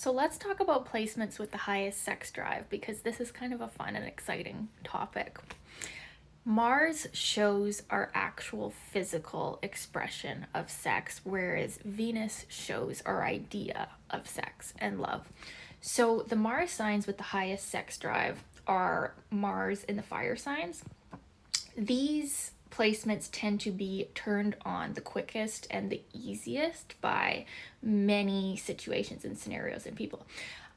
So let's talk about placements with the highest sex drive because this is kind of a fun and exciting topic. Mars shows our actual physical expression of sex, whereas Venus shows our idea of sex and love. So the Mars signs with the highest sex drive are Mars in the fire signs. These placements tend to be turned on the quickest and the easiest by many situations and scenarios and people.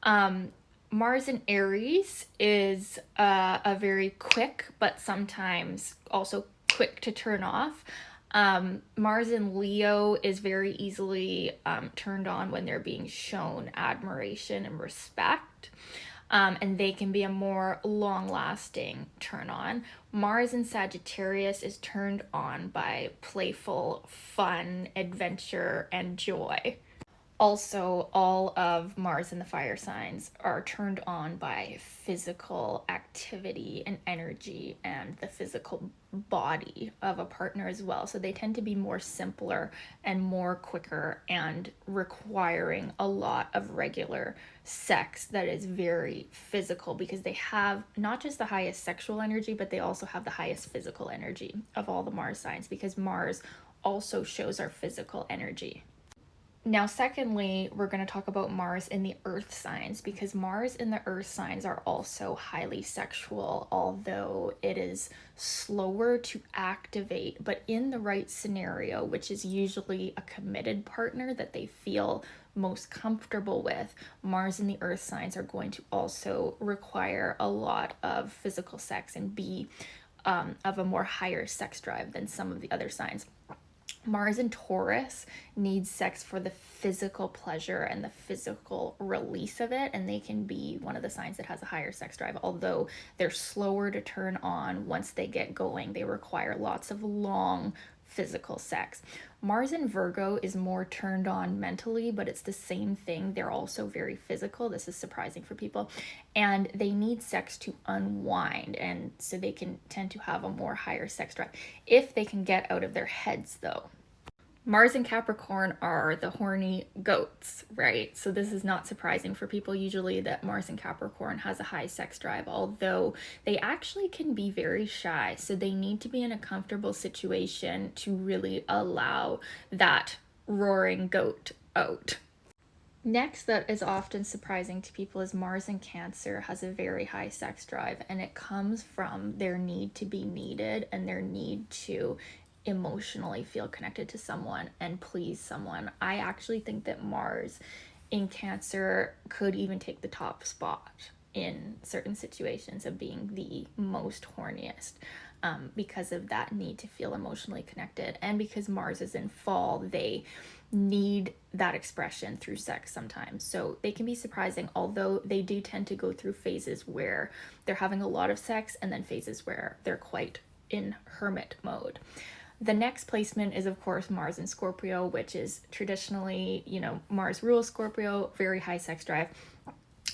Mars in Aries is a very quick, but sometimes also quick to turn off. Mars in Leo is very easily turned on when they're being shown admiration and respect. And they can be a more long-lasting turn on. Mars in Sagittarius is turned on by playful, fun, adventure, and joy. Also, all of Mars in the fire signs are turned on by physical activity and energy and the physical body of a partner as well. So they tend to be more simpler and more quicker and requiring a lot of regular sex that is very physical because they have not just the highest sexual energy, but they also have the highest physical energy of all the Mars signs because Mars also shows our physical energy. Now, secondly, we're going to talk about Mars in the earth signs because Mars in the earth signs are also highly sexual, although it is slower to activate. But in the right scenario, which is usually a committed partner that they feel most comfortable with, Mars in the earth signs are going to also require a lot of physical sex and be of a more higher sex drive than some of the other signs. Mars in Taurus needs sex for the physical pleasure and the physical release of it, and they can be one of the signs that has a higher sex drive. Although they're slower to turn on once they get going, they require lots of long physical sex. Mars in Virgo is more turned on mentally, but it's the same thing. They're also very physical. This is surprising for people. And they need sex to unwind, and so they can tend to have a more higher sex drive if they can get out of their heads, though. Mars and Capricorn are the horny goats, right? So this is not surprising for people usually that Mars and Capricorn has a high sex drive, although they actually can be very shy. So they need to be in a comfortable situation to really allow that roaring goat out. Next, that is often surprising to people is Mars in Cancer has a very high sex drive, and it comes from their need to be needed and their need to emotionally feel connected to someone and please someone. I actually think that Mars in Cancer could even take the top spot in certain situations of being the most horniest because of that need to feel emotionally connected. And because Mars is in fall, they need that expression through sex sometimes. So they can be surprising, although they do tend to go through phases where they're having a lot of sex and then phases where they're quite in hermit mode. The next placement is, of course, Mars in Scorpio, which is traditionally, Mars rules Scorpio, very high sex drive,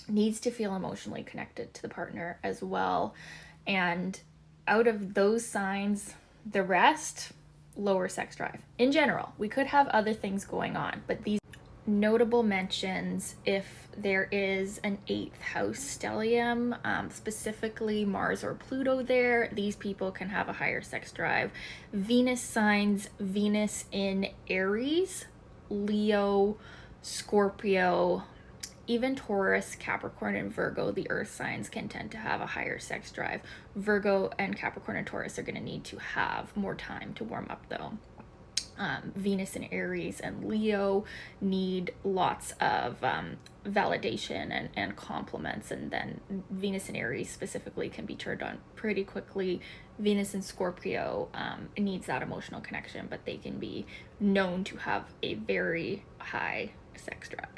needs to feel emotionally connected to the partner as well. And out of those signs, the rest, lower sex drive. In general, we could have other things going on, but these notable mentions, if there is an 8th house stellium, specifically Mars or Pluto there, these people can have a higher sex drive. Venus signs, Venus in Aries, Leo, Scorpio, even Taurus, Capricorn, and Virgo, the earth signs can tend to have a higher sex drive. Virgo and Capricorn and Taurus are going to need to have more time to warm up though. Venus and Aries and Leo need lots of validation and compliments, and then Venus and Aries specifically can be turned on pretty quickly. Venus and Scorpio needs that emotional connection, but they can be known to have a very high sex drive.